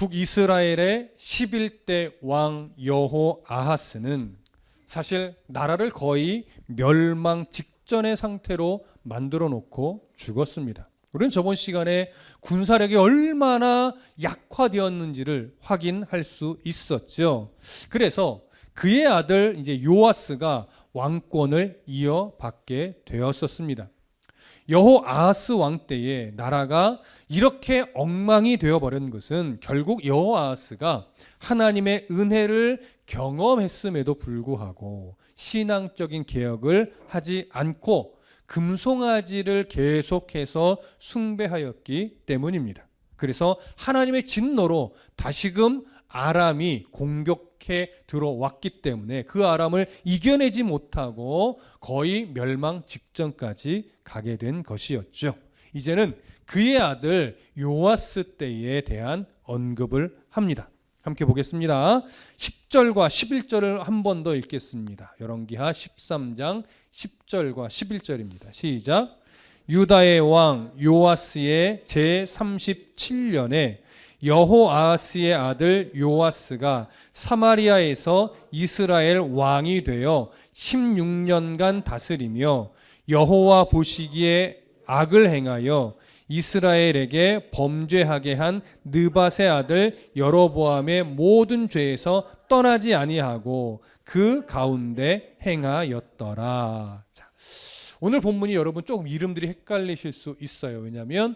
북이스라엘의 11대 왕 여호아하스는 사실 나라를 거의 멸망 직전의 상태로 만들어 놓고 죽었습니다. 우리는 저번 시간에 군사력이 얼마나 약화되었는지를 확인할 수 있었죠. 그래서 그의 아들 이제 요아스가 왕권을 이어받게 되었었습니다. 여호아하스 왕 때에 나라가 이렇게 엉망이 되어버린 것은 결국 여호아하스가 하나님의 은혜를 경험했음에도 불구하고 신앙적인 개혁을 하지 않고 금송아지를 계속해서 숭배하였기 때문입니다. 그래서 하나님의 진노로 다시금 아람이 공격해 들어왔기 때문에 그 아람을 이겨내지 못하고 거의 멸망 직전까지 가게 된 것이었죠. 이제는 그의 아들 요아스 때에 대한 언급을 합니다. 함께 보겠습니다. 10절과 11절을 한 번 더 읽겠습니다. 열왕기하 13장 10절과 11절입니다. 시작. 유다의 왕 요아스의 제37년에 여호아하스의 아들 요아스가 사마리아에서 이스라엘 왕이 되어 16년간 다스리며 여호와 보시기에 악을 행하여 이스라엘에게 범죄하게 한 느밧의 아들 여로보암의 모든 죄에서 떠나지 아니하고 그 가운데 행하였더라. 자, 오늘 본문이 여러분 조금 이름들이 헷갈리실 수 있어요. 왜냐하면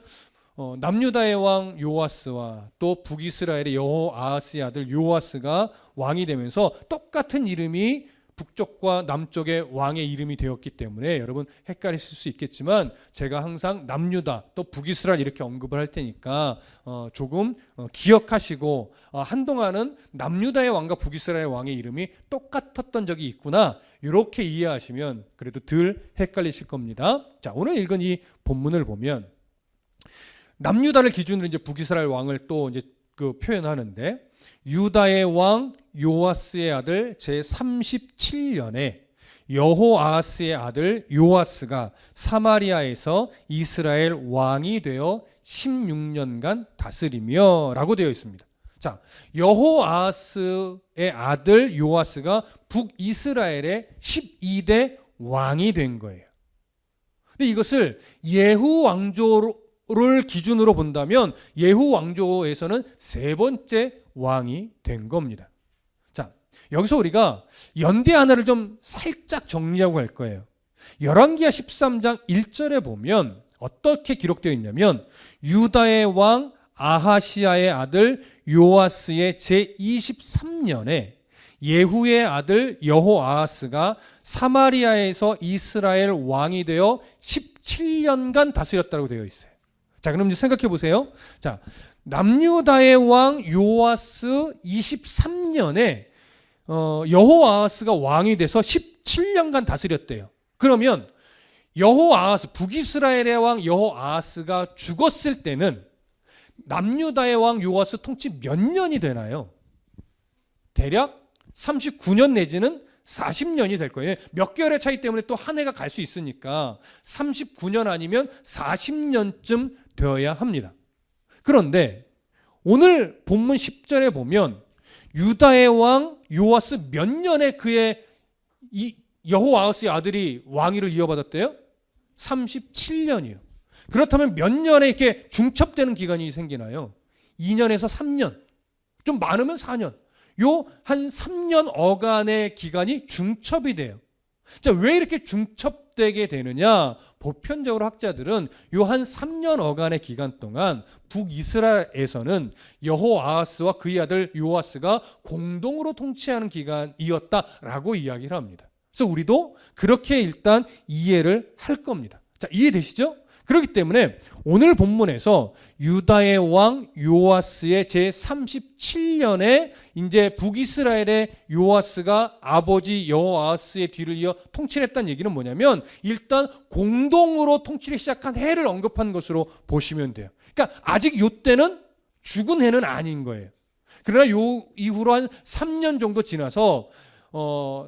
남유다의 왕 요아스와 또 북이스라엘의 여호아하스의 아들 요아스가 왕이 되면서 똑같은 이름이 북쪽과 남쪽의 왕의 이름이 되었기 때문에 여러분 헷갈리실 수 있겠지만 제가 항상 남유다 또 북이스라엘 이렇게 언급을 할 테니까 조금 기억하시고 한동안은 남유다의 왕과 북이스라엘 왕의 이름이 똑같았던 적이 있구나 이렇게 이해하시면 그래도 덜 헷갈리실 겁니다. 자, 오늘 읽은 이 본문을 보면 남유다를 기준으로 이제 북이스라엘 왕을 또 이제 표현하는데 유다의 왕 요아스의 아들 제37년에 여호아하스의 아들 요아스가 사마리아에서 이스라엘 왕이 되어 16년간 다스리며 라고 되어 있습니다. 자, 여호아하스의 아들 요아스가 북이스라엘의 12대 왕이 된 거예요. 근데 이것을 예후 왕조를 기준으로 본다면 예후 왕조에서는 세 번째 왕이 된 겁니다. 자, 여기서 우리가 연대 하나를 좀 살짝 정리하고 갈 거예요. 열왕기하 13장 1절에 보면 어떻게 기록되어 있냐면 유다의 왕 아하시야의 아들 요아스의 제23년에 예후의 아들 여호아하스가 사마리아에서 이스라엘 왕이 되어 17년간 다스렸다고 되어 있어요. 자, 그럼 이제 생각해 보세요. 자, 남유다의 왕 요아스 23년에 여호아하스가 왕이 돼서 17년간 다스렸대요. 그러면 여호아하스 북이스라엘의 왕 여호아하스가 죽었을 때는 남유다의 왕 요아스 통치 몇 년이 되나요? 대략 39년 내지는 40년이 될 거예요. 몇 개월의 차이 때문에 또 한 해가 갈 수 있으니까 39년 아니면 40년쯤 되어야 합니다. 그런데 오늘 본문 10절에 보면 유다의 왕 요아스 몇 년에 그의 여호아하스의 아들이 왕위를 이어받았대요? 37년이요. 그렇다면 몇 년에 이렇게 중첩되는 기간이 생기나요? 2년에서 3년. 좀 많으면 4년. 요 한 3년 어간의 기간이 중첩이 돼요. 자, 왜 이렇게 중첩되게 되느냐? 보편적으로 학자들은 요 한 3년 어간의 기간 동안 북이스라엘에서는 여호아하스와 그의 아들 요아스가 공동으로 통치하는 기간이었다라고 이야기를 합니다. 그래서 우리도 그렇게 일단 이해를 할 겁니다. 자, 이해되시죠? 그렇기 때문에 오늘 본문에서 유다의 왕 요아스의 제37년에 이제 북이스라엘의 요아스가 아버지 여호아하스의 뒤를 이어 통치를 했다는 얘기는 뭐냐면 일단 공동으로 통치를 시작한 해를 언급한 것으로 보시면 돼요. 그러니까 아직 요때는 죽은 해는 아닌 거예요. 그러나 요 이후로 한 3년 정도 지나서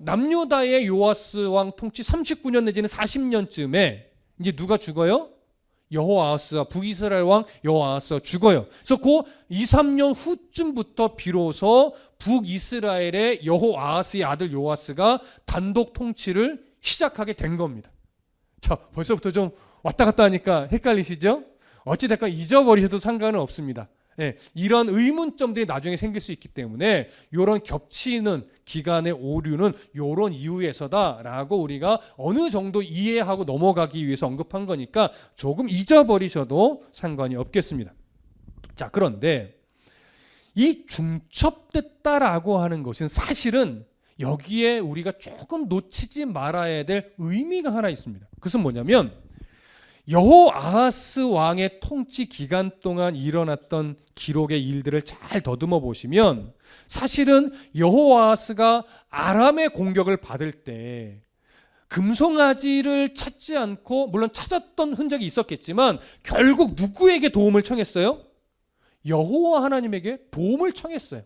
남유다의 요아스 왕 통치 39년 내지는 40년쯤에 이제 누가 죽어요? 여호아하스가 북이스라엘 왕 여호아하스가 죽어요. 그래서 그 2, 3년 후쯤부터 비로소 북이스라엘의 여호아하스의 아들 요아스가 단독 통치를 시작하게 된 겁니다. 자, 벌써부터 좀 왔다 갔다 하니까 헷갈리시죠? 어찌됐건 잊어버리셔도 상관은 없습니다. 네, 이런 의문점들이 나중에 생길 수 있기 때문에 이런 겹치는 기간의 오류는 이런 이유에서다라고 우리가 어느 정도 이해하고 넘어가기 위해서 언급한 거니까 조금 잊어버리셔도 상관이 없겠습니다. 자, 그런데 이 중첩됐다라고 하는 것은 사실은 여기에 우리가 조금 놓치지 말아야 될 의미가 하나 있습니다. 그것은 뭐냐면 여호아하스 왕의 통치 기간 동안 일어났던 기록의 일들을 잘 더듬어 보시면 사실은 여호아하스가 아람의 공격을 받을 때 금송아지를 찾지 않고 물론 찾았던 흔적이 있었겠지만 결국 누구에게 도움을 청했어요? 여호와 하나님에게 도움을 청했어요.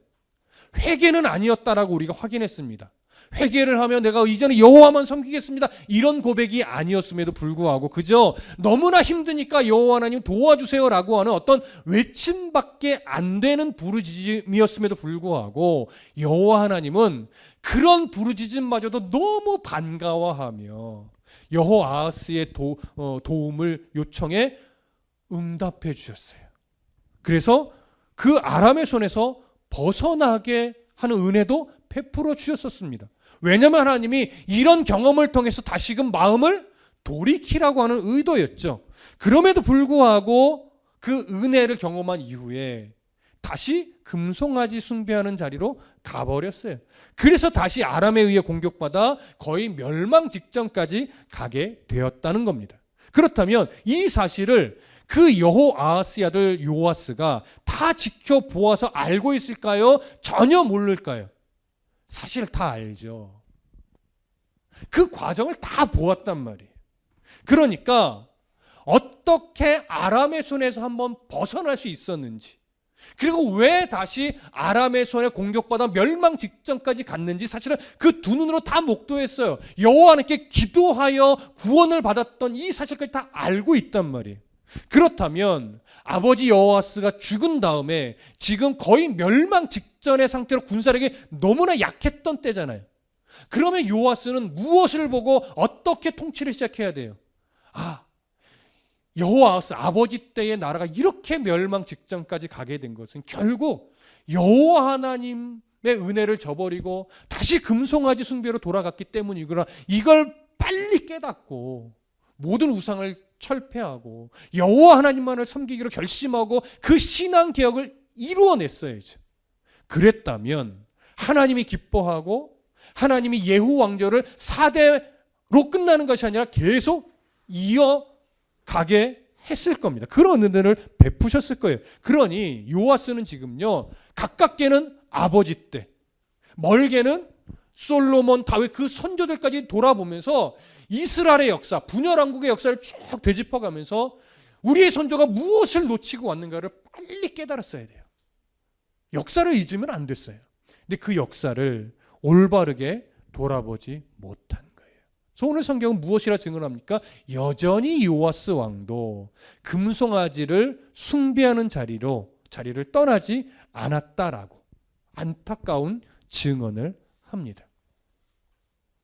회개는 아니었다라고 우리가 확인했습니다. 회개를 하며 내가 이제는 여호와만 섬기겠습니다. 이런 고백이 아니었음에도 불구하고 그저 너무나 힘드니까 여호와 하나님 도와주세요라고 하는 어떤 외침밖에 안 되는 부르짖음이었음에도 불구하고 여호와 하나님은 그런 부르짖음마저도 너무 반가워하며 여호아하스의 도움을 요청해 응답해 주셨어요. 그래서 그 아람의 손에서 벗어나게 하는 은혜도 베풀어 주셨었습니다. 왜냐하면 하나님이 이런 경험을 통해서 다시금 마음을 돌이키라고 하는 의도였죠. 그럼에도 불구하고 그 은혜를 경험한 이후에 다시 금송아지 숭배하는 자리로 가버렸어요. 그래서 다시 아람에 의해 공격받아 거의 멸망 직전까지 가게 되었다는 겁니다. 그렇다면 이 사실을 그 여호아하스의 아들 요아스가 다 지켜보아서 알고 있을까요? 전혀 모를까요? 사실 다 알죠. 그 과정을 다 보았단 말이에요. 그러니까 어떻게 아람의 손에서 한번 벗어날 수 있었는지, 그리고 왜 다시 아람의 손에 공격받아 멸망 직전까지 갔는지 사실은 그 두 눈으로 다 목도했어요. 여호와 하나님께 기도하여 구원을 받았던 이 사실까지 다 알고 있단 말이에요. 그렇다면 아버지 여호아스가 죽은 다음에 지금 거의 멸망 직전의 상태로 군사력이 너무나 약했던 때잖아요. 그러면 요아스는 무엇을 보고 어떻게 통치를 시작해야 돼요? 여호아스 아버지 때의 나라가 이렇게 멸망 직전까지 가게 된 것은 결국 여호와 하나님의 은혜를 저버리고 다시 금송아지 숭배로 돌아갔기 때문이구나. 이걸 빨리 깨닫고 모든 우상을 철폐하고 여호와 하나님만을 섬기기로 결심하고 그 신앙 개혁을 이루어냈어야죠. 그랬다면 하나님이 기뻐하고 하나님이 예후 왕조를 4대로 끝나는 것이 아니라 계속 이어가게 했을 겁니다. 그런 은혜를 베푸셨을 거예요. 그러니 요아스는 지금요, 가깝게는 아버지 때, 멀게는 솔로몬, 다윗 그 선조들까지 돌아보면서 이스라엘의 역사, 분열왕국의 역사를 쭉 되짚어가면서 우리의 선조가 무엇을 놓치고 왔는가를 빨리 깨달았어야 돼요. 역사를 잊으면 안 됐어요. 근데 그 역사를 올바르게 돌아보지 못한 거예요. 그래서 오늘 성경은 무엇이라 증언합니까? 여전히 요아스 왕도 금송아지를 숭배하는 자리를 떠나지 않았다라고 안타까운 증언을 합니다.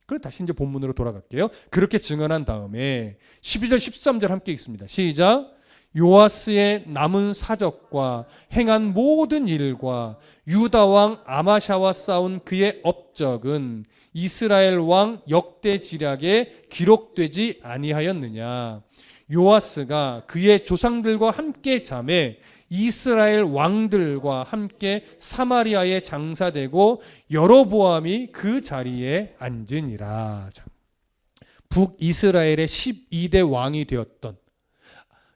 그럼 다시 이제 본문으로 돌아갈게요. 그렇게 증언한 다음에 12절 13절 함께 읽습니다. 시작. 요아스의 남은 사적과 행한 모든 일과 유다 왕 아마샤와 싸운 그의 업적은 이스라엘 왕 역대지략에 기록되지 아니하였느냐. 요아스가 그의 조상들과 함께 잠에 이스라엘 왕들과 함께 사마리아에 장사되고 여로보암이 그 자리에 앉으니라. 북이스라엘의 12대 왕이 되었던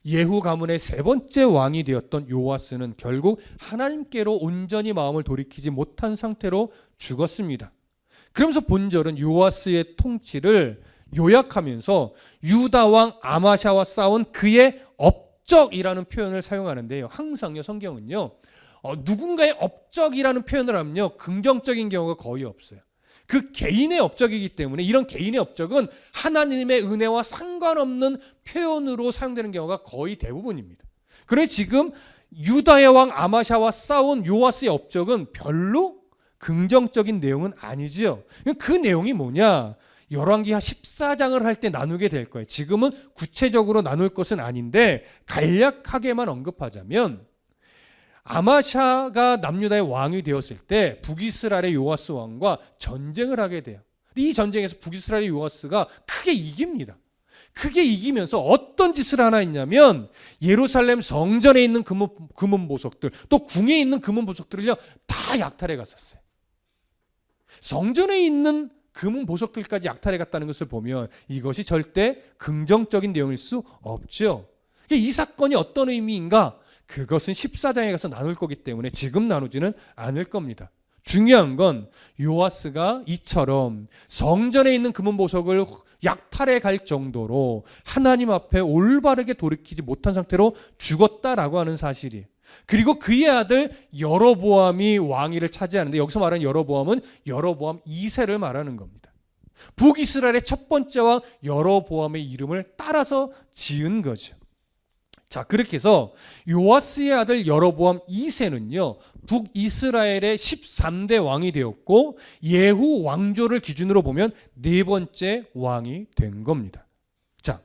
예후 가문의 세 번째 왕이 되었던 요아스는 결국 하나님께로 온전히 마음을 돌이키지 못한 상태로 죽었습니다. 그러면서 본절은 요아스의 통치를 요약하면서 유다 왕 아마샤와 싸운 그의 업적이라는 표현을 사용하는데요. 항상요, 성경은요, 누군가의 업적이라는 표현을 하면요, 긍정적인 경우가 거의 없어요. 그 개인의 업적이기 때문에 이런 개인의 업적은 하나님의 은혜와 상관없는 표현으로 사용되는 경우가 거의 대부분입니다. 그래 지금 유다의 왕 아마샤와 싸운 요아스의 업적은 별로 긍정적인 내용은 아니지요. 그 내용이 뭐냐? 열왕기하 14장을 할 때 나누게 될 거예요. 지금은 구체적으로 나눌 것은 아닌데 간략하게만 언급하자면 아마샤가 남유다의 왕이 되었을 때 북이스라엘의 요아스 왕과 전쟁을 하게 돼요. 이 전쟁에서 북이스라엘의 요아스가 크게 이깁니다. 크게 이기면서 어떤 짓을 하나 했냐면 예루살렘 성전에 있는 금은 보석들 또 궁에 있는 금은 보석들을요 다 약탈해 갔었어요. 성전에 있는 금은 보석들까지 약탈해 갔다는 것을 보면 이것이 절대 긍정적인 내용일 수 없죠. 이 사건이 어떤 의미인가? 그것은 14장에 가서 나눌 거기 때문에 지금 나누지는 않을 겁니다. 중요한 건 요아스가 이처럼 성전에 있는 금은 보석을 약탈해 갈 정도로 하나님 앞에 올바르게 돌이키지 못한 상태로 죽었다라고 하는 사실이에요. 그리고 그의 아들 여로보암이 왕위를 차지하는데 여기서 말하는 여로보암은 여로보암 2세를 말하는 겁니다. 북이스라엘의 첫 번째 왕 여로보암의 이름을 따라서 지은 거죠. 자, 그렇게 해서 요아스의 아들 여로보암 2세는요 북이스라엘의 13대 왕이 되었고 예후 왕조를 기준으로 보면 네 번째 왕이 된 겁니다. 자,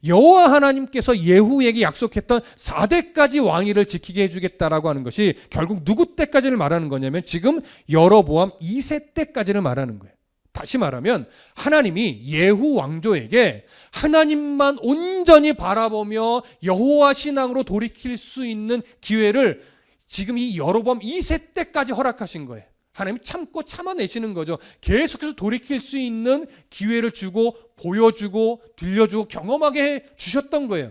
여호와 하나님께서 예후에게 약속했던 4대까지 왕위를 지키게 해주겠다라고 하는 것이 결국 누구 때까지를 말하는 거냐면 지금 여로보암 2세 때까지를 말하는 거예요. 다시 말하면 하나님이 예후 왕조에게 하나님만 온전히 바라보며 여호와 신앙으로 돌이킬 수 있는 기회를 지금 이 여로보암 2세 때까지 허락하신 거예요. 하나님이 참고 참아내시는 거죠. 계속해서 돌이킬 수 있는 기회를 주고 보여주고 들려주고 경험하게 해 주셨던 거예요.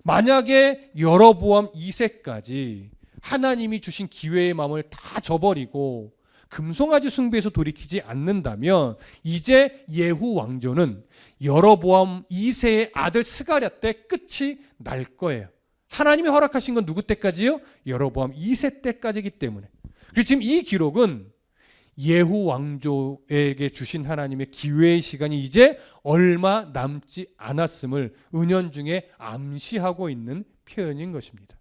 만약에 여로보암 2세까지 하나님이 주신 기회의 마음을 다 저버리고 금송아지 숭배에서 돌이키지 않는다면 이제 예후 왕조는 여로보암 2세의 아들 스가랴 때 끝이 날 거예요. 하나님이 허락하신 건 누구 때까지요? 여로보암 2세 때까지이기 때문에. 그리고 지금 이 기록은 예후 왕조에게 주신 하나님의 기회의 시간이 이제 얼마 남지 않았음을 은연중에 암시하고 있는 표현인 것입니다.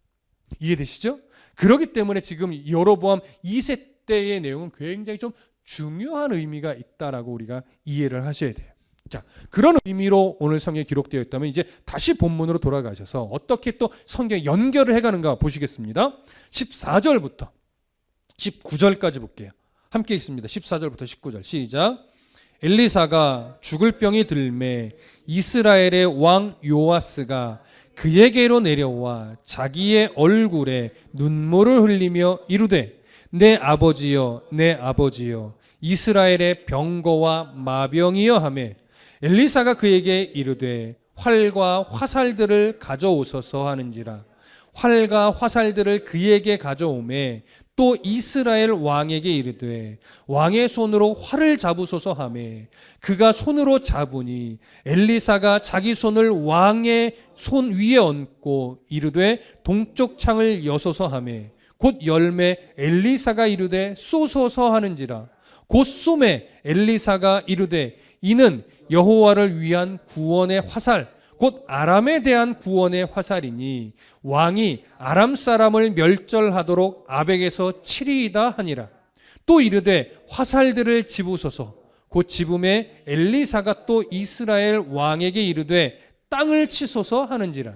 이해되시죠? 그렇기 때문에 지금 여로보암 2세 때의 내용은 굉장히 좀 중요한 의미가 있다라고 우리가 이해를 하셔야 돼요. 자, 그런 의미로 오늘 성경에 기록되어 있다면 이제 다시 본문으로 돌아가셔서 어떻게 또 성경에 연결을 해가는가 보시겠습니다. 14절부터 19절까지 볼게요. 함께 읽습니다. 14절부터 19절 시작. 엘리사가 죽을 병이 들매 이스라엘의 왕 요아스가 그에게로 내려와 자기의 얼굴에 눈물을 흘리며 이르되 내 아버지여 내 아버지여 이스라엘의 병거와 마병이여 하매 엘리사가 그에게 이르되 활과 화살들을 가져오소서 하는지라. 활과 화살들을 그에게 가져오매 또 이스라엘 왕에게 이르되 왕의 손으로 활을 잡으소서 하매 그가 손으로 잡으니 엘리사가 자기 손을 왕의 손 위에 얹고 이르되 동쪽 창을 여소서 하매 곧 열매 엘리사가 이르되 쏘소서 하는지라. 곧 쏘매 엘리사가 이르되 이는 여호와를 위한 구원의 화살 곧 아람에 대한 구원의 화살이니 왕이 아람 사람을 멸절하도록 아벡에서 치리이다 하니라. 또 이르되 화살들을 집으소서. 곧 집음에 엘리사가 또 이스라엘 왕에게 이르되 땅을 치소서 하는지라.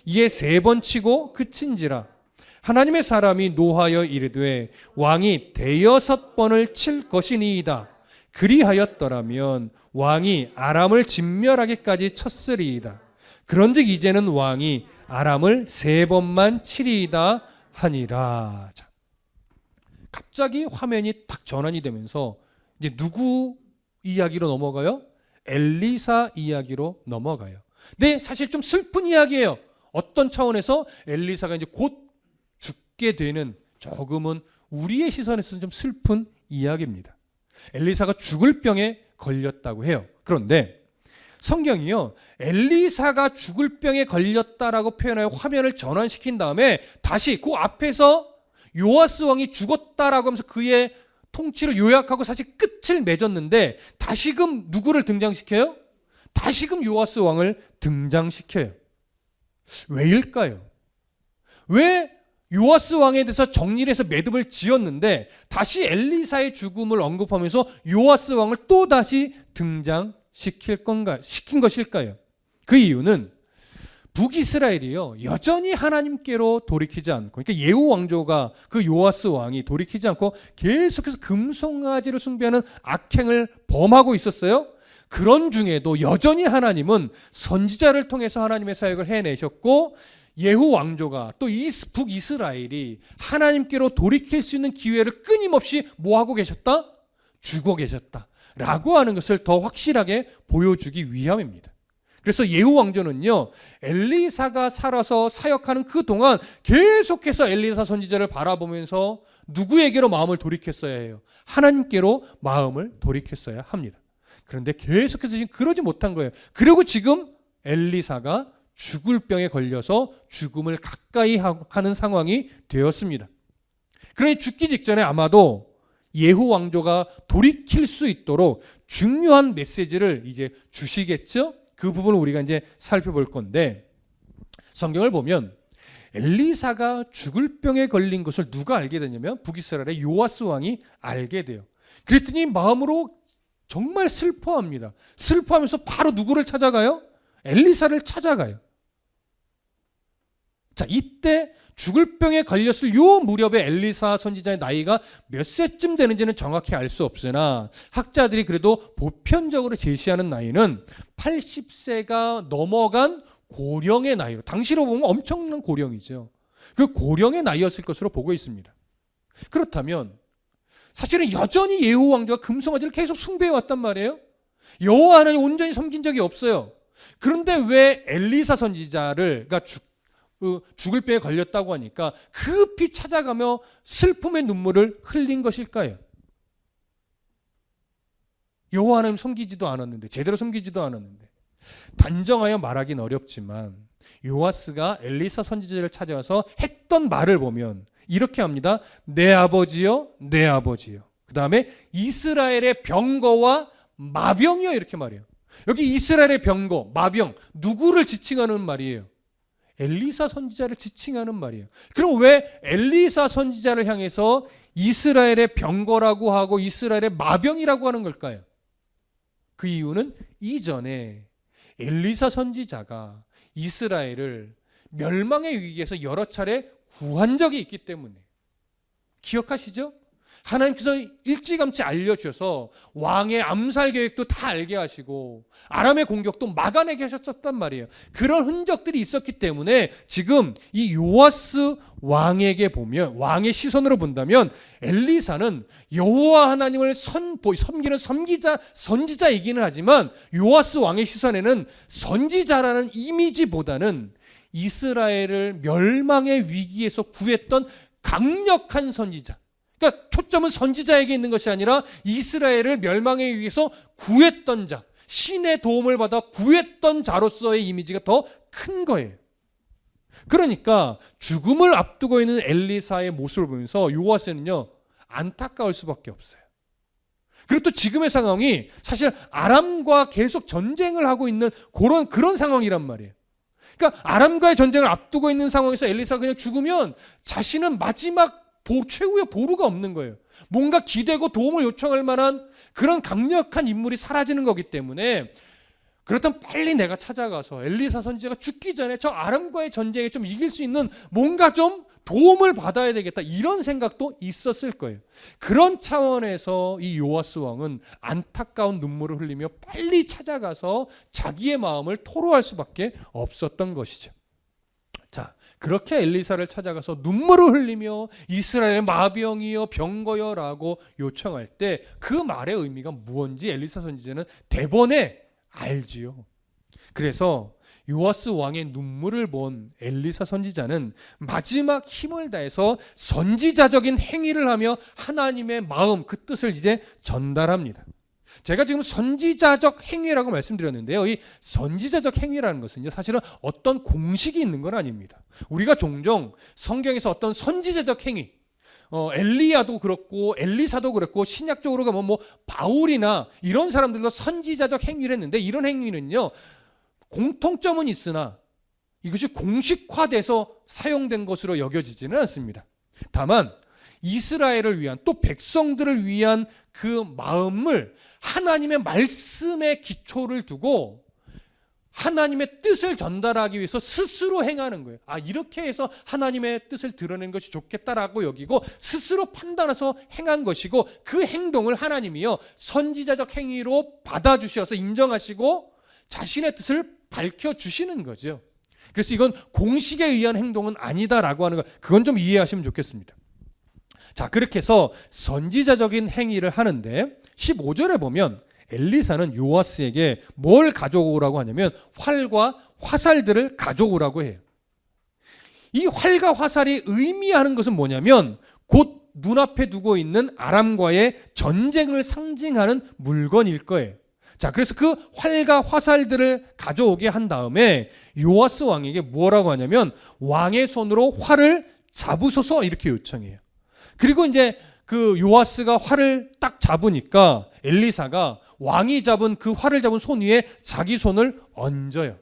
이에 3번 치고 그친지라. 하나님의 사람이 노하여 이르되 왕이 6번을 칠 것이니이다. 그리하였더라면 왕이 아람을 진멸하기까지 쳤으리이다. 그런즉 이제는 왕이 아람을 3번만 치리이다 하니라. 자, 갑자기 화면이 딱 전환이 되면서 이제 누구 이야기로 넘어가요? 엘리사 이야기로 넘어가요. 근데 사실 좀 슬픈 이야기예요. 어떤 차원에서 엘리사가 이제 곧 죽게 되는 조금은 우리의 시선에서는 좀 슬픈 이야기입니다. 엘리사가 죽을 병에 걸렸다고 해요. 그런데 성경이요, 엘리사가 죽을 병에 걸렸다라고 표현하여 화면을 전환시킨 다음에 다시 그 앞에서 요아스 왕이 죽었다라고 하면서 그의 통치를 요약하고 사실 끝을 맺었는데 다시금 누구를 등장시켜요? 다시금 요아스 왕을 등장시켜요. 왜일까요? 왜 요아스 왕에 대해서 정리를 해서 매듭을 지었는데 다시 엘리사의 죽음을 언급하면서 요아스 왕을 또 다시 시킨 것일까요? 그 이유는 북이스라엘이요 여전히 하나님께로 돌이키지 않고, 그러니까 예후 왕조가 그 요아스 왕이 돌이키지 않고 계속해서 금송아지를 숭배하는 악행을 범하고 있었어요. 그런 중에도 여전히 하나님은 선지자를 통해서 하나님의 사역을 해내셨고, 예후 왕조가 또 북이스라엘이 하나님께로 돌이킬 수 있는 기회를 끊임없이 뭐하고 계셨다? 주고 계셨다라고 하는 것을 더 확실하게 보여주기 위함입니다. 그래서 예후 왕조는요 엘리사가 살아서 사역하는 그 동안 계속해서 엘리사 선지자를 바라보면서 누구에게로 마음을 돌이켰어야 해요? 하나님께로 마음을 돌이켰어야 합니다. 그런데 계속해서 지금 그러지 못한 거예요. 그리고 지금 엘리사가 죽을 병에 걸려서 죽음을 가까이 하는 상황이 되었습니다. 그러니 죽기 직전에 아마도 예후 왕조가 돌이킬 수 있도록 중요한 메시지를 이제 주시겠죠? 그 부분을 우리가 이제 살펴볼 건데, 성경을 보면 엘리사가 죽을 병에 걸린 것을 누가 알게 되냐면 북이스라엘의 요아스 왕이 알게 돼요. 그랬더니 마음으로 정말 슬퍼합니다. 슬퍼하면서 바로 누구를 찾아가요? 엘리사를 찾아가요. 자, 이때 죽을 병에 걸렸을 요 무렵에 엘리사 선지자의 나이가 몇 세쯤 되는지는 정확히 알 수 없으나 학자들이 그래도 보편적으로 제시하는 나이는 80세가 넘어간 고령의 나이로, 당시로 보면 엄청난 고령이죠. 그 고령의 나이였을 것으로 보고 있습니다. 그렇다면 사실은 여전히 예후 왕조가 금송아지를 계속 숭배해왔단 말이에요. 여호와 하나님 온전히 섬긴 적이 없어요. 그런데 왜 엘리사 선지자를 죽을 병에 걸렸다고 하니까 급히 찾아가며 슬픔의 눈물을 흘린 것일까요? 여호와 하나님 섬기지도 않았는데, 제대로 섬기지도 않았는데. 단정하여 말하기는 어렵지만 요아스가 엘리사 선지자를 찾아와서 했던 말을 보면 이렇게 합니다. 내 아버지여, 내 아버지여. 그 다음에 이스라엘의 병거와 마병이여, 이렇게 말해요. 여기 이스라엘의 병거, 마병, 누구를 지칭하는 말이에요? 엘리사 선지자를 지칭하는 말이에요. 그럼 왜 엘리사 선지자를 향해서 이스라엘의 병거라고 하고 이스라엘의 마병이라고 하는 걸까요? 그 이유는 이전에 엘리사 선지자가 이스라엘을 멸망의 위기에서 여러 차례 구한 적이 있기 때문에. 기억하시죠? 하나님께서 일찌감치 알려주셔서 왕의 암살 계획도 다 알게 하시고 아람의 공격도 막아내게 하셨단 말이에요. 그런 흔적들이 있었기 때문에 지금 이 요아스 왕에게 보면, 왕의 시선으로 본다면 엘리사는 여호와 하나님을 섬기는 선지자이기는 하지만 요아스 왕의 시선에는 선지자라는 이미지보다는 이스라엘을 멸망의 위기에서 구했던 강력한 선지자, 그러니까 초점은 선지자에게 있는 것이 아니라 이스라엘을 멸망의 위기에서 구했던 자, 신의 도움을 받아 구했던 자로서의 이미지가 더 큰 거예요. 그러니까 죽음을 앞두고 있는 엘리사의 모습을 보면서 요아스는요 안타까울 수밖에 없어요. 그리고 또 지금의 상황이 사실 아람과 계속 전쟁을 하고 있는 그런 상황이란 말이에요. 그러니까 아람과의 전쟁을 앞두고 있는 상황에서 엘리사가 그냥 죽으면 자신은 마지막 최후의 보루가 없는 거예요. 뭔가 기대고 도움을 요청할 만한 그런 강력한 인물이 사라지는 거기 때문에, 그렇다면 빨리 내가 찾아가서 엘리사 선지자가 죽기 전에 저 아람과의 전쟁에 좀 이길 수 있는 뭔가 좀 도움을 받아야 되겠다, 이런 생각도 있었을 거예요. 그런 차원에서 이 요아스 왕은 안타까운 눈물을 흘리며 빨리 찾아가서 자기의 마음을 토로할 수밖에 없었던 것이죠. 자, 그렇게 엘리사를 찾아가서 눈물을 흘리며 이스라엘의 마병이여 병거여 라고 요청할 때 그 말의 의미가 무언지 엘리사 선지자는 대번에 알지요. 그래서 요아스 왕의 눈물을 본 엘리사 선지자는 마지막 힘을 다해서 선지자적인 행위를 하며 하나님의 마음, 그 뜻을 이제 전달합니다. 제가 지금 선지자적 행위라고 말씀드렸는데요. 이 선지자적 행위라는 것은요, 사실은 어떤 공식이 있는 건 아닙니다. 우리가 종종 성경에서 어떤 선지자적 행위, 엘리야도 그렇고 엘리사도 그렇고 신약적으로 가면 뭐 바울이나 이런 사람들도 선지자적 행위를 했는데 이런 행위는요 공통점은 있으나 이것이 공식화돼서 사용된 것으로 여겨지지는 않습니다. 다만 이스라엘을 위한 또 백성들을 위한 그 마음을 하나님의 말씀에 기초를 두고 하나님의 뜻을 전달하기 위해서 스스로 행하는 거예요. 이렇게 해서 하나님의 뜻을 드러내는 것이 좋겠다라고 여기고 스스로 판단해서 행한 것이고 그 행동을 하나님이요 선지자적 행위로 받아주셔서 인정하시고 자신의 뜻을 밝혀주시는 거죠. 그래서 이건 공식에 의한 행동은 아니다라고 하는 거 그건 좀 이해하시면 좋겠습니다. 자, 그렇게 해서 선지자적인 행위를 하는데 15절에 보면 엘리사는 요아스에게 뭘 가져오라고 하냐면 활과 화살들을 가져오라고 해요. 이 활과 화살이 의미하는 것은 뭐냐면 곧 눈앞에 두고 있는 아람과의 전쟁을 상징하는 물건일 거예요. 자, 그래서 그 활과 화살들을 가져오게 한 다음에 요아스 왕에게 뭐라고 하냐면 왕의 손으로 활을 잡으소서 이렇게 요청해요. 그리고 이제 그 요아스가 활을 딱 잡으니까 엘리사가 왕이 잡은 그 활을 잡은 손 위에 자기 손을 얹어요.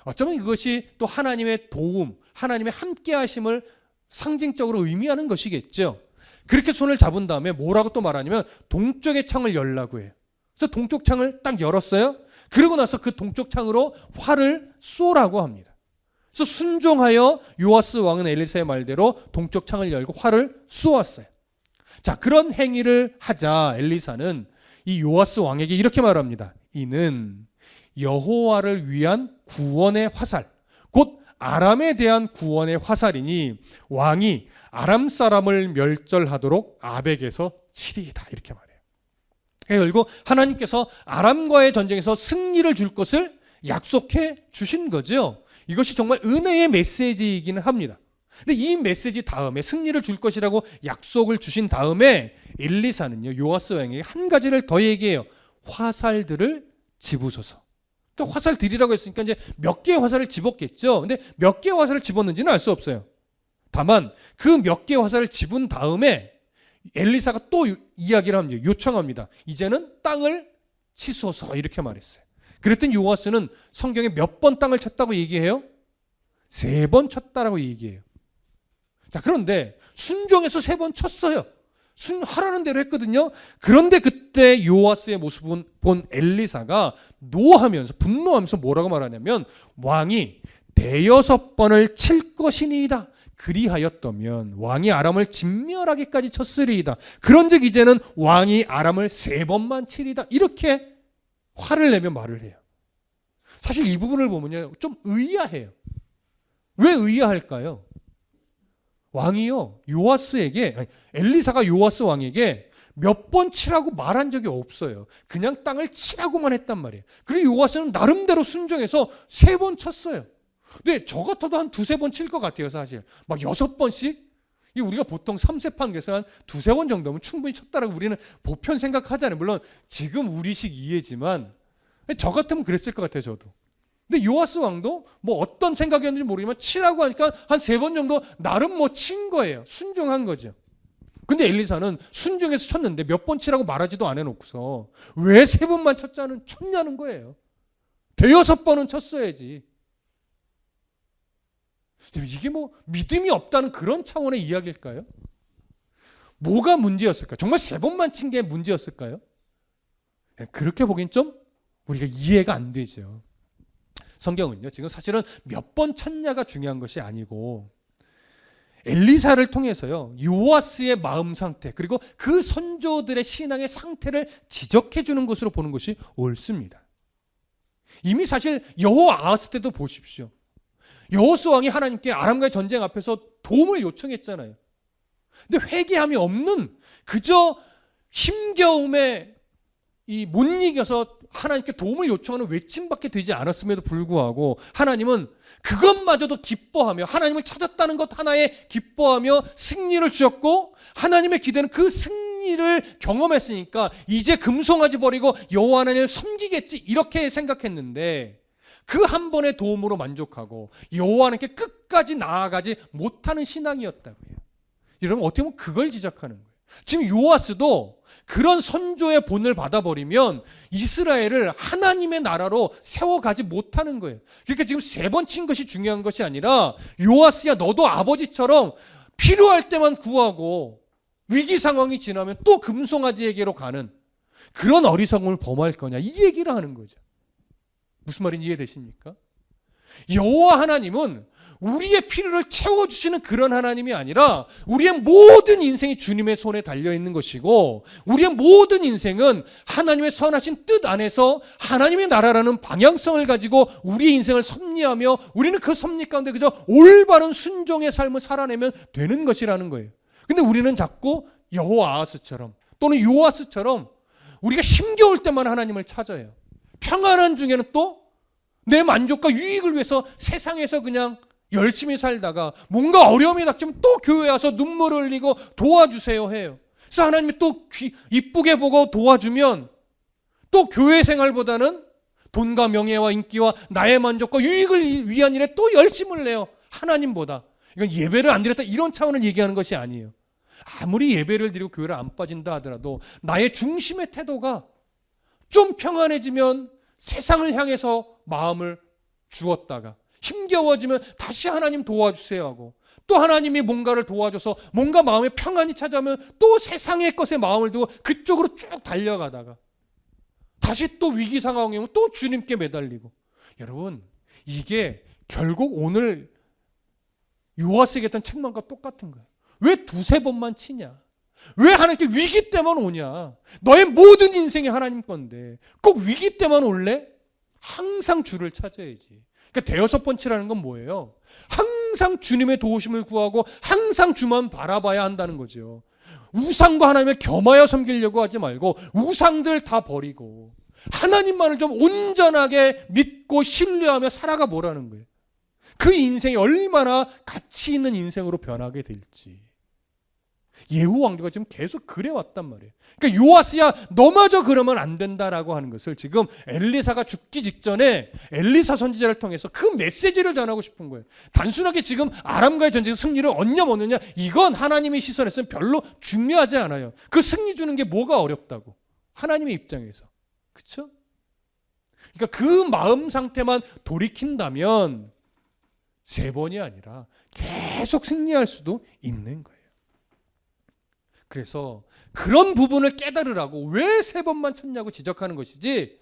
어쩌면 이것이 또 하나님의 도움, 하나님의 함께 하심을 상징적으로 의미하는 것이겠죠. 그렇게 손을 잡은 다음에 뭐라고 또 말하냐면 동쪽의 창을 열라고 해요. 그래서 동쪽 창을 딱 열었어요. 그러고 나서 그 동쪽 창으로 활을 쏘라고 합니다. 그래서 순종하여 요아스 왕은 엘리사의 말대로 동쪽 창을 열고 활을 쏘았어요. 자, 그런 행위를 하자 엘리사는 이 요아스 왕에게 이렇게 말합니다. 이는 여호와를 위한 구원의 화살, 곧 아람에 대한 구원의 화살이니 왕이 아람 사람을 멸절하도록 아벡에서 치리이다 이렇게 말해요. 그리고 하나님께서 아람과의 전쟁에서 승리를 줄 것을 약속해 주신 거죠. 이것이 정말 은혜의 메시지이기는 합니다. 근데 이 메시지 다음에 승리를 줄 것이라고 약속을 주신 다음에 엘리사는요 요아스 왕에게 한 가지를 더 얘기해요. 화살들을 집으소서. 그러니까 화살 들이라고 했으니까 이제 몇 개의 화살을 집었겠죠. 근데 몇 개의 화살을 집었는지는 알 수 없어요. 다만 그 몇 개의 화살을 집은 다음에 엘리사가 또 이야기를 합니다. 요청합니다. 이제는 땅을 치소서 이렇게 말했어요. 그랬더니 요아스는 성경에 몇 번 땅을 쳤다고 얘기해요? 3번 쳤다라고 얘기해요. 자, 그런데 순종해서 3번 쳤어요. 하라는 대로 했거든요. 그런데 그때 요아스의 모습을 본 엘리사가 노하면서 분노하면서 뭐라고 말하냐면 왕이 6번을 칠 것이니이다. 그리하였다면 왕이 아람을 진멸하기까지 쳤으리이다. 그런즉 이제는 왕이 아람을 3번만 치리이다. 이렇게 화를 내며 말을 해요. 사실 이 부분을 보면요 좀 의아해요. 왜 의아할까요? 왕이요 요아스에게 엘리사가 요아스 왕에게 몇 번 치라고 말한 적이 없어요. 그냥 땅을 치라고만 했단 말이에요. 그리고 요아스는 나름대로 순종해서 3번 쳤어요. 근데 저 같아도 한 2-3번 칠 것 같아요. 사실 막 6번씩 우리가 보통 3세판 계산 한 2-3번 정도면 충분히 쳤다라고 우리는 보편 생각하잖아요. 물론 지금 우리식 이해지만 저 같으면 그랬을 것 같아요. 저도. 근데 요아스 왕도 뭐 어떤 생각이었는지 모르지만 치라고 하니까 한 3번 정도 나름 뭐 친 거예요. 순종한 거죠. 근데 엘리사는 순종해서 쳤는데 몇 번 치라고 말하지도 안 해놓고서 왜 3번만 쳤냐는 거예요. 6번은 쳤어야지. 이게 뭐 믿음이 없다는 그런 차원의 이야기일까요? 뭐가 문제였을까요? 정말 3번만 친 게 문제였을까요? 그렇게 보기엔 좀 우리가 이해가 안 되죠. 성경은요 지금 사실은 몇 번 쳤냐가 중요한 것이 아니고 엘리사를 통해서요 요아스의 마음 상태 그리고 그 선조들의 신앙의 상태를 지적해 주는 것으로 보는 것이 옳습니다. 이미 사실 여호아하스 때도 보십시오. 여호스 왕이 하나님께 아람과의 전쟁 앞에서 도움을 요청했잖아요. 근데 회개함이 없는 그저 힘겨움에 못 이겨서 하나님께 도움을 요청하는 외침밖에 되지 않았음에도 불구하고 하나님은 그것마저도 기뻐하며 하나님을 찾았다는 것 하나에 기뻐하며 승리를 주셨고 하나님의 기대는 그 승리를 경험했으니까 이제 금송아지 버리고 여호와 하나님을 섬기겠지 이렇게 생각했는데 그 한 번의 도움으로 만족하고 여호와 하나님께 끝까지 나아가지 못하는 신앙이었다고요. 여러분 어떻게 보면 그걸 지적하는 거예요. 지금 요아스도 그런 선조의 본을 받아버리면 이스라엘을 하나님의 나라로 세워가지 못하는 거예요. 그러니까 지금 3번 친 것이 중요한 것이 아니라 요아스야 너도 아버지처럼 필요할 때만 구하고 위기 상황이 지나면 또 금송아지에게로 가는 그런 어리석음을 범할 거냐 이 얘기를 하는 거죠. 무슨 말인지 이해되십니까? 여호와 하나님은 우리의 필요를 채워주시는 그런 하나님이 아니라 우리의 모든 인생이 주님의 손에 달려있는 것이고 우리의 모든 인생은 하나님의 선하신 뜻 안에서 하나님의 나라라는 방향성을 가지고 우리의 인생을 섭리하며 우리는 그 섭리 가운데 그저 올바른 순종의 삶을 살아내면 되는 것이라는 거예요. 근데 우리는 자꾸 여호아하스처럼 또는 요아스처럼 우리가 힘겨울 때만 하나님을 찾아요. 평안한 중에는 또 내 만족과 유익을 위해서 세상에서 그냥 열심히 살다가 뭔가 어려움이 닥치면 또 교회에 와서 눈물 흘리고 도와주세요 해요. 그래서 하나님이 또 이쁘게 보고 도와주면 또 교회 생활보다는 돈과 명예와 인기와 나의 만족과 유익을 위한 일에 또 열심을 내요. 하나님보다. 이건 예배를 안 드렸다 이런 차원을 얘기하는 것이 아니에요. 아무리 예배를 드리고 교회를 안 빠진다 하더라도 나의 중심의 태도가 좀 평안해지면 세상을 향해서 마음을 주었다가 힘겨워지면 다시 하나님 도와주세요 하고 또 하나님이 뭔가를 도와줘서 뭔가 마음에 평안이 찾아오면 또 세상의 것에 마음을 두고 그쪽으로 쭉 달려가다가 다시 또 위기 상황이 오면 또 주님께 매달리고 여러분 이게 결국 오늘 요아스에게 했던 책망과 똑같은 거예요. 왜 2-3번만 치냐? 왜 하나님께 위기 때만 오냐? 너의 모든 인생이 하나님 건데 꼭 위기 때만 올래? 항상 주를 찾아야지. 그러니까 5번째라는 건 뭐예요? 항상 주님의 도우심을 구하고 항상 주만 바라봐야 한다는 거죠. 우상과 하나님을 겸하여 섬기려고 하지 말고 우상들 다 버리고 하나님만을 좀 온전하게 믿고 신뢰하며 살아가 보라는 거예요. 그 인생이 얼마나 가치 있는 인생으로 변하게 될지. 예후 왕조가 지금 계속 그래왔단 말이에요. 그러니까 요아스야 너마저 그러면 안 된다라고 하는 것을 지금 엘리사가 죽기 직전에 엘리사 선지자를 통해서 그 메시지를 전하고 싶은 거예요. 단순하게 지금 아람과의 전쟁에서 승리를 얻냐 못 얻냐 이건 하나님의 시선에서는 별로 중요하지 않아요. 그 승리 주는 게 뭐가 어렵다고 하나님의 입장에서. 그렇죠? 그러니까 그 마음 상태만 돌이킨다면 3번이 아니라 계속 승리할 수도 있는 거예요. 그래서 그런 부분을 깨달으라고 왜 3번만 쳤냐고 지적하는 것이지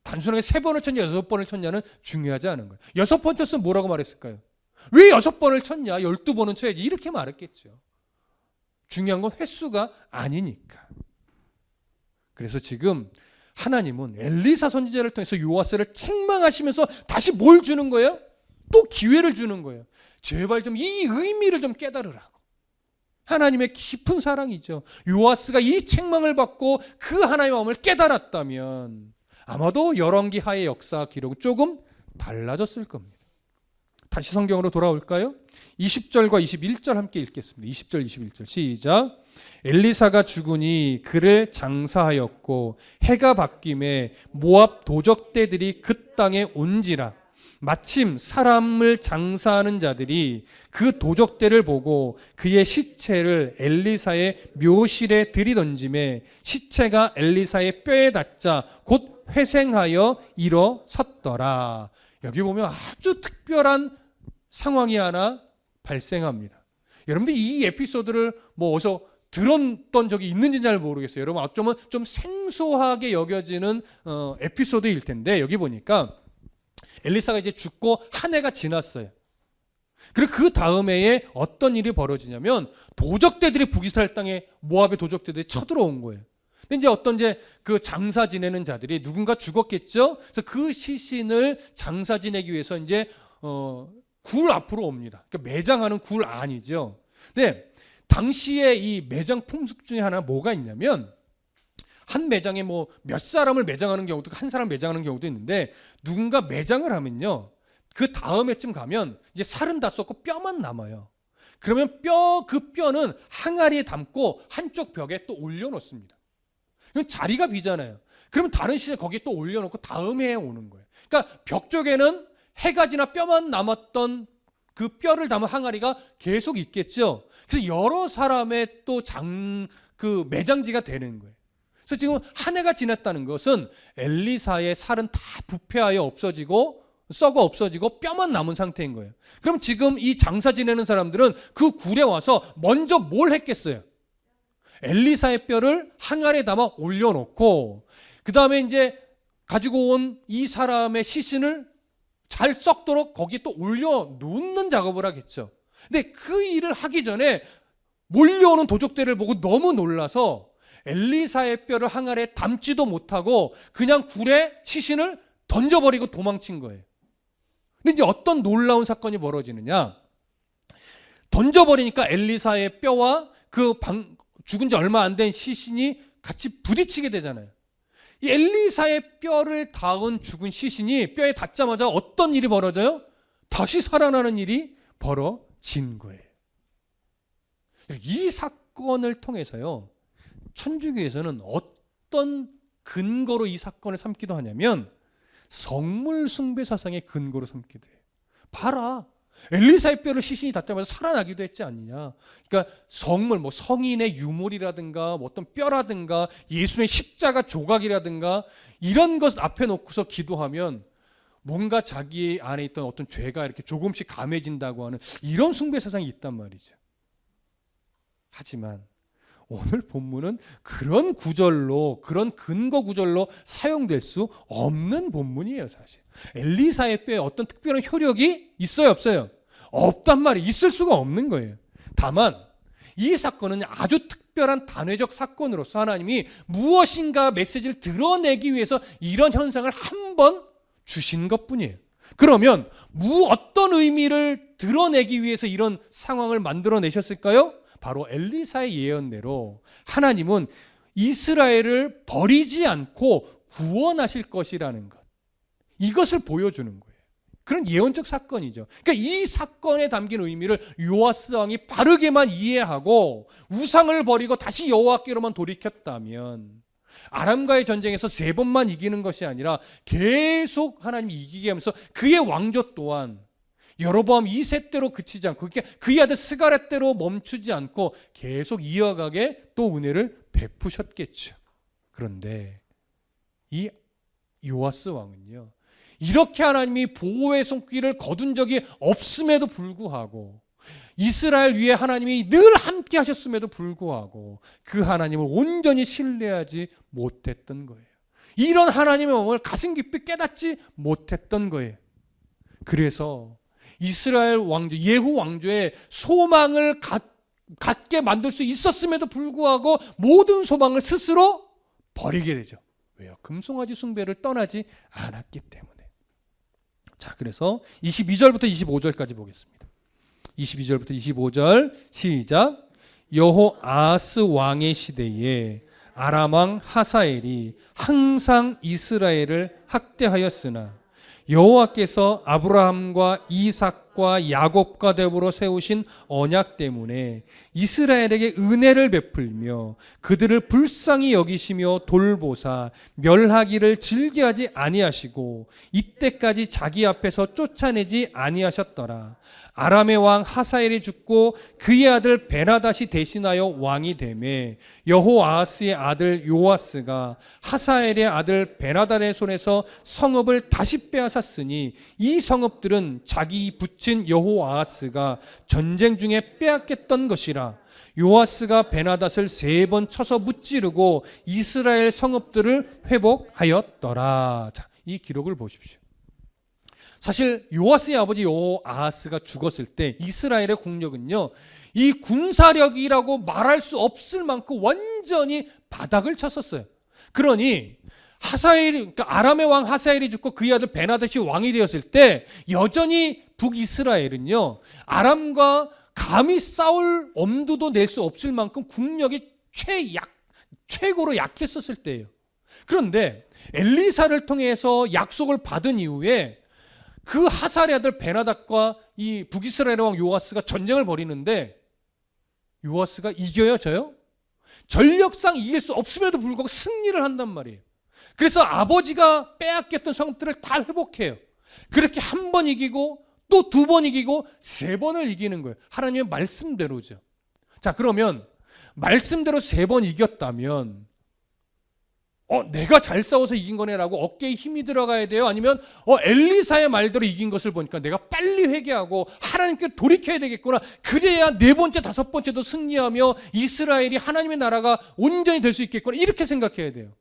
단순하게 3번을 쳤냐 6번을 쳤냐는 중요하지 않은 거예요. 6번 쳤으면 뭐라고 말했을까요? 왜 6번을 쳤냐 12번은 쳐야지 이렇게 말했겠죠. 중요한 건 횟수가 아니니까. 그래서 지금 하나님은 엘리사 선지자를 통해서 요아스를 책망하시면서 다시 뭘 주는 거예요? 또 기회를 주는 거예요. 제발 좀 이 의미를 좀 깨달으라고. 하나님의 깊은 사랑이죠. 요아스가 이 책망을 받고 그 하나님의 마음을 깨달았다면 아마도 열왕기 하의 역사 기록은 조금 달라졌을 겁니다. 다시 성경으로 돌아올까요? 20절과 21절 함께 읽겠습니다. 20절 21절 시작. 엘리사가 죽으니 그를 장사하였고 해가 바뀜에 모압 도적대들이 그 땅에 온지라. 마침 사람을 장사하는 자들이 그 도적대를 보고 그의 시체를 엘리사의 묘실에 들이던짐에 시체가 엘리사의 뼈에 닿자 곧 회생하여 일어섰더라. 여기 보면 아주 특별한 상황이 하나 발생합니다. 여러분들 이 에피소드를 뭐 어디서 들었던 적이 있는지 잘 모르겠어요. 여러분 어쩌면 좀 생소하게 여겨지는 에피소드일 텐데 여기 보니까 엘리사가 이제 죽고 한 해가 지났어요. 그리고 그 다음 해에 어떤 일이 벌어지냐면 도적대들이 북이스라엘 땅에 모압의 도적대들이 쳐들어온 거예요. 근데 이제 어떤 그 장사 지내는 자들이 누군가 죽었겠죠. 그래서 그 시신을 장사 지내기 위해서 이제 굴 앞으로 옵니다. 그러니까 매장하는 굴 안이죠. 근데 당시에 이 매장 풍습 중에 하나 뭐가 있냐면 한 매장에 뭐 몇 사람을 매장하는 경우도 한 사람 매장하는 경우도 있는데 누군가 매장을 하면요 그 다음 해쯤 가면 이제 살은 다 썩고 뼈만 남아요. 그러면 그 뼈는 항아리에 담고 한쪽 벽에 또 올려놓습니다. 그럼 자리가 비잖아요. 그러면 다른 시즌에 거기에 또 올려놓고 다음 해에 오는 거예요. 그러니까 벽 쪽에는 해가 지나 뼈만 남았던 그 뼈를 담은 항아리가 계속 있겠죠. 그래서 여러 사람의 또 그 매장지가 되는 거예요. 그래서 지금 한 해가 지났다는 것은 엘리사의 살은 다 부패하여 없어지고 썩어 없어지고 뼈만 남은 상태인 거예요. 그럼 지금 이 장사 지내는 사람들은 그 굴에 와서 먼저 뭘 했겠어요? 엘리사의 뼈를 항아리에 담아 올려놓고 그 다음에 이제 가지고 온 이 사람의 시신을 잘 썩도록 거기 또 올려놓는 작업을 하겠죠. 근데 그 일을 하기 전에 몰려오는 도적들을 보고 너무 놀라서 엘리사의 뼈를 항아리에 담지도 못하고 그냥 굴에 시신을 던져버리고 도망친 거예요. 근데 이제 어떤 놀라운 사건이 벌어지느냐? 던져버리니까 엘리사의 뼈와 그 죽은 지 얼마 안 된 시신이 같이 부딪히게 되잖아요. 이 엘리사의 뼈를 닿은 죽은 시신이 뼈에 닿자마자 어떤 일이 벌어져요? 다시 살아나는 일이 벌어진 거예요. 이 사건을 통해서요, 천주교에서는 어떤 근거로 이 사건을 삼기도 하냐면 성물 숭배 사상의 근거로 삼기도 해요. 봐라, 엘리사의 뼈를 시신이 닿자마자 살아나기도 했지 않느냐. 그러니까 성물, 뭐 성인의 유물이라든가 뭐 어떤 뼈라든가 예수의 십자가 조각이라든가 이런 것 앞에 놓고서 기도하면 뭔가 자기 안에 있던 어떤 죄가 이렇게 조금씩 감해진다고 하는 이런 숭배 사상이 있단 말이죠. 하지만 오늘 본문은 그런 구절로, 그런 근거 구절로 사용될 수 없는 본문이에요, 사실. 엘리사의 뼈에 어떤 특별한 효력이 있어요, 없어요? 없단 말이에요. 있을 수가 없는 거예요. 다만 이 사건은 아주 특별한 단회적 사건으로서 하나님이 무엇인가 메시지를 드러내기 위해서 이런 현상을 한번 주신 것뿐이에요. 그러면 어떤 의미를 드러내기 위해서 이런 상황을 만들어내셨을까요? 바로 엘리사의 예언대로 하나님은 이스라엘을 버리지 않고 구원하실 것이라는 것, 이것을 보여주는 거예요. 그런 예언적 사건이죠. 그러니까 이 사건에 담긴 의미를 요아스 왕이 바르게만 이해하고 우상을 버리고 다시 여호와께로만 돌이켰다면 아람과의 전쟁에서 3번만 이기는 것이 아니라 계속 하나님이 이기게 하면서 그의 왕조 또한 여로보암 2세대로 그치지 않고 그의 아들 스가랴대로 멈추지 않고 계속 이어가게 또 은혜를 베푸셨겠죠. 그런데 이 요아스 왕은요, 이렇게 하나님이 보호의 손길을 거둔 적이 없음에도 불구하고 이스라엘 위에 하나님이 늘 함께 하셨음에도 불구하고 그 하나님을 온전히 신뢰하지 못했던 거예요. 이런 하나님의 마음을 가슴 깊이 깨닫지 못했던 거예요. 그래서 이스라엘 왕조, 예후 왕조의 소망을 갖게 만들 수 있었음에도 불구하고 모든 소망을 스스로 버리게 되죠. 왜요? 금송아지 숭배를 떠나지 않았기 때문에. 자, 그래서 22절부터 25절까지 보겠습니다. 22절부터 25절 시작. 여호아하스 왕의 시대에 아람 왕 하사엘이 항상 이스라엘을 학대하였으나 여호와께서 아브라함과 이삭과 야곱과 더불어 세우신 언약 때문에 이스라엘에게 은혜를 베풀며 그들을 불쌍히 여기시며 돌보사 멸하기를 즐겨하지 아니하시고 이때까지 자기 앞에서 쫓아내지 아니하셨더라. 아람의 왕 하사엘이 죽고 그의 아들 베나닷이 대신하여 왕이 되매 여호아하스의 아들 요아스가 하사엘의 아들 베나닷의 손에서 성읍을 다시 빼앗았으니 이 성읍들은 자기 붙인 여호아하스가 전쟁 중에 빼앗겼던 것이라. 요아스가 베나닷을 3번 쳐서 무찌르고 이스라엘 성읍들을 회복하였더라. 자, 이 기록을 보십시오. 사실 요아스의 아버지 여호아하스가 죽었을 때 이스라엘의 국력은요, 이 군사력이라고 말할 수 없을 만큼 완전히 바닥을 쳤었어요. 그러니 그러니까 아람의 왕 하사엘이 죽고 그의 아들 베나닷이 왕이 되었을 때 여전히 북이스라엘은요, 아람과 감히 싸울 엄두도 낼 수 없을 만큼 국력이 최고로 약했었을 때예요. 그런데 엘리사를 통해서 약속을 받은 이후에 그 하사엘의 아들 베나닷과 이 북이스라엘 왕 요아스가 전쟁을 벌이는데 요아스가 이겨요, 져요? 전력상 이길 수 없음에도 불구하고 승리를 한단 말이에요. 그래서 아버지가 빼앗겼던 성읍들을 다 회복해요. 그렇게 한 번 이기고 또 2번 이기고 3번을 이기는 거예요. 하나님의 말씀대로죠. 자, 그러면 말씀대로 3번 이겼다면 내가 잘 싸워서 이긴 거네라고 어깨에 힘이 들어가야 돼요? 아니면 엘리사의 말대로 이긴 것을 보니까 내가 빨리 회개하고 하나님께 돌이켜야 되겠구나. 그래야 4번째, 5번째도 승리하며 이스라엘이 하나님의 나라가 온전히 될 수 있겠구나. 이렇게 생각해야 돼요.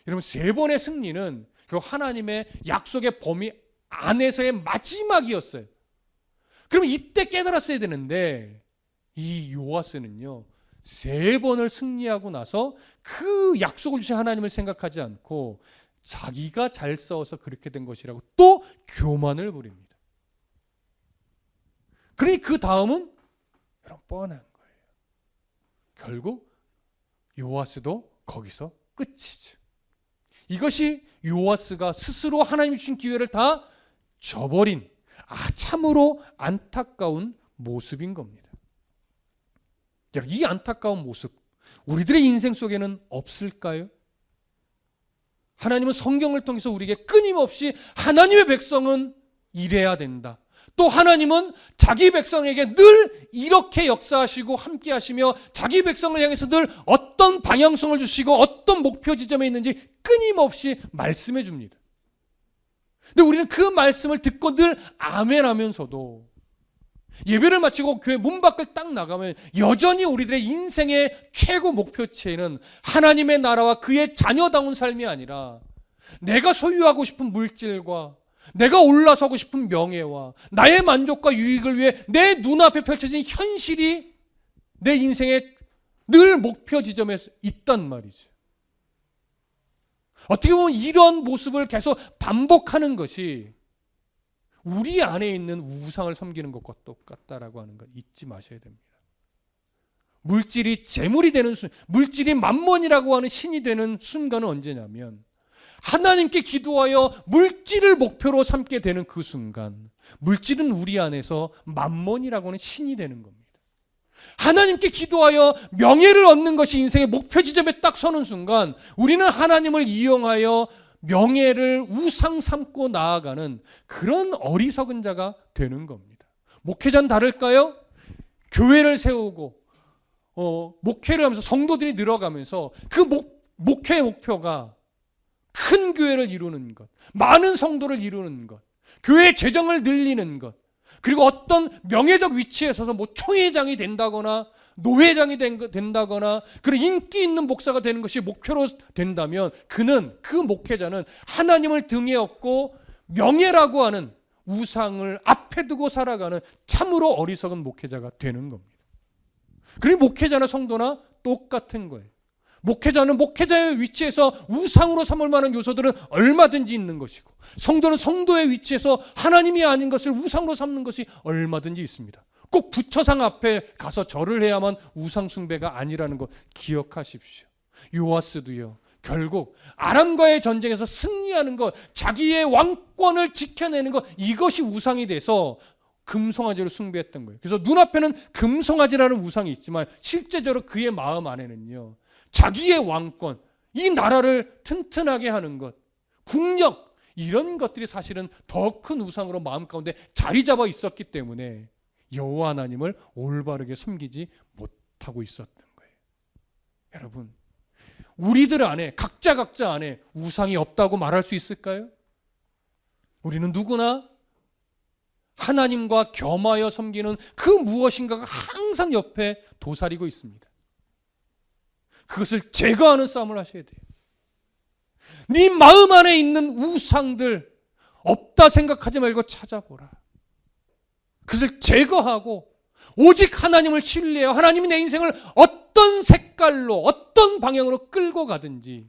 여러분, 3번의 승리는 그 하나님의 약속의 범위 안에서의 마지막이었어요. 그럼 이때 깨달았어야 되는데 이 요아스는요, 3번을 승리하고 나서 그 약속을 주신 하나님을 생각하지 않고 자기가 잘 싸워서 그렇게 된 것이라고 또 교만을 부립니다. 그러니 그 다음은 여러분 뻔한 거예요. 결국 요아스도 거기서 끝이죠. 이것이 요아스가 스스로 하나님이 주신 기회를 다 저버린 참으로 안타까운 모습인 겁니다. 여러분, 이 안타까운 모습 우리들의 인생 속에는 없을까요? 하나님은 성경을 통해서 우리에게 끊임없이 하나님의 백성은 이래야 된다. 또 하나님은 자기 백성에게 늘 이렇게 역사하시고 함께 하시며 자기 백성을 향해서 늘 어떤 방향성을 주시고 어떤 목표 지점에 있는지 끊임없이 말씀해 줍니다. 근데 우리는 그 말씀을 듣고 늘 아멘 하면서도 예배를 마치고 교회 문 밖을 딱 나가면 여전히 우리들의 인생의 최고 목표치에는 하나님의 나라와 그의 자녀다운 삶이 아니라 내가 소유하고 싶은 물질과 내가 올라서고 싶은 명예와 나의 만족과 유익을 위해 내 눈앞에 펼쳐진 현실이 내 인생의 늘 목표 지점에 있단 말이죠. 어떻게 보면 이런 모습을 계속 반복하는 것이 우리 안에 있는 우상을 섬기는 것과 똑같다라고 하는 걸 잊지 마셔야 됩니다. 물질이 재물이 되는 물질이 만몬이라고 하는 신이 되는 순간은 언제냐면 하나님께 기도하여 물질을 목표로 삼게 되는 그 순간 물질은 우리 안에서 만몬이라고 하는 신이 되는 겁니다. 하나님께 기도하여 명예를 얻는 것이 인생의 목표 지점에 딱 서는 순간 우리는 하나님을 이용하여 명예를 우상 삼고 나아가는 그런 어리석은 자가 되는 겁니다. 목회자는 다를까요? 교회를 세우고 목회를 하면서 성도들이 늘어가면서 그 목회의 목표가 큰 교회를 이루는 것, 많은 성도를 이루는 것, 교회의 재정을 늘리는 것, 그리고 어떤 명예적 위치에 서서 총회장이 된다거나 노회장이 된다거나 그런 인기 있는 목사가 되는 것이 목표로 된다면 그 목회자는 하나님을 등에 업고 명예라고 하는 우상을 앞에 두고 살아가는 참으로 어리석은 목회자가 되는 겁니다. 그리고 목회자나 성도나 똑같은 거예요. 목회자는 목회자의 위치에서 우상으로 삼을 만한 요소들은 얼마든지 있는 것이고 성도는 성도의 위치에서 하나님이 아닌 것을 우상으로 삼는 것이 얼마든지 있습니다. 꼭 부처상 앞에 가서 절을 해야만 우상 숭배가 아니라는 거 기억하십시오. 요아스도요. 결국 아람과의 전쟁에서 승리하는 것, 자기의 왕권을 지켜내는 것, 이것이 우상이 돼서 금송아지를 숭배했던 거예요. 그래서 눈앞에는 금송아지라는 우상이 있지만 실제적으로 그의 마음 안에는요, 자기의 왕권, 이 나라를 튼튼하게 하는 것, 국력, 이런 것들이 사실은 더 큰 우상으로 마음 가운데 자리 잡아 있었기 때문에 여호와 하나님을 올바르게 섬기지 못하고 있었던 거예요. 여러분, 우리들 안에 각자 안에 우상이 없다고 말할 수 있을까요? 우리는 누구나 하나님과 겸하여 섬기는 그 무엇인가가 항상 옆에 도사리고 있습니다. 그것을 제거하는 싸움을 하셔야 돼요. 네 마음 안에 있는 우상들 없다 생각하지 말고 찾아보라. 그것을 제거하고 오직 하나님을 신뢰하여 하나님이 내 인생을 어떤 색깔로 어떤 방향으로 끌고 가든지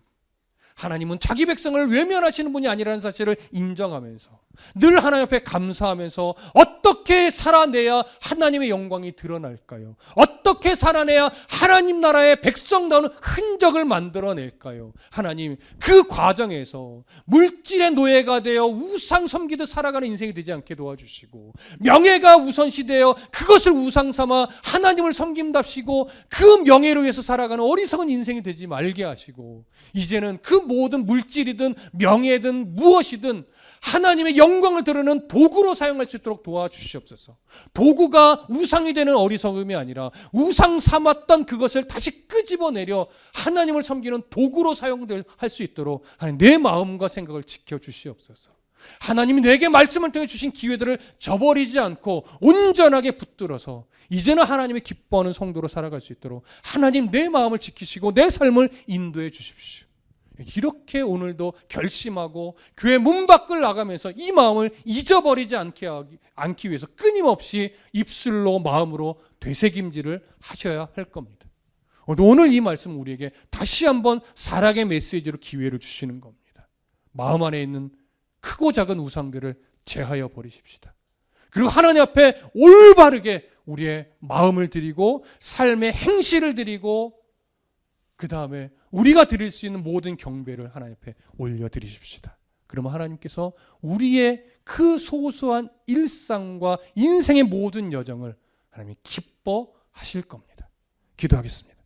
하나님은 자기 백성을 외면하시는 분이 아니라는 사실을 인정하면서 늘 하나님 앞에 감사하면서 어떻게 살아내야 하나님의 영광이 드러날까요? 어떻게 살아내야 하나님 나라의 백성다운 흔적을 만들어낼까요? 하나님, 그 과정에서 물질의 노예가 되어 우상 섬기듯 살아가는 인생이 되지 않게 도와주시고 명예가 우선시되어 그것을 우상 삼아 하나님을 섬김답시고 그 명예를 위해서 살아가는 어리석은 인생이 되지 말게 하시고 이제는 그 모든 물질이든 명예든 무엇이든 하나님의 영광을 드러내는 도구로 사용할 수 있도록 도와주시옵소서. 도구가 우상이 되는 어리석음이 아니라 우상 삼았던 그것을 다시 끄집어내려 하나님을 섬기는 도구로 사용할 수 있도록 하나님 내 마음과 생각을 지켜주시옵소서. 하나님이 내게 말씀을 통해 주신 기회들을 저버리지 않고 온전하게 붙들어서 이제는 하나님의 기뻐하는 성도로 살아갈 수 있도록 하나님 내 마음을 지키시고 내 삶을 인도해 주십시오. 이렇게 오늘도 결심하고 교회 문 밖을 나가면서 이 마음을 잊어버리지 않기 위해서 끊임없이 입술로 마음으로 되새김질을 하셔야 할 겁니다. 오늘 이 말씀 우리에게 다시 한번 사랑의 메시지로 기회를 주시는 겁니다. 마음 안에 있는 크고 작은 우상들을 제하여 버리십시다. 그리고 하나님 앞에 올바르게 우리의 마음을 드리고 삶의 행실을 드리고 그 다음에 우리가 드릴 수 있는 모든 경배를 하나님 앞에 올려드리십시다. 그러면 하나님께서 우리의 그 소소한 일상과 인생의 모든 여정을 하나님이 기뻐하실 겁니다. 기도하겠습니다.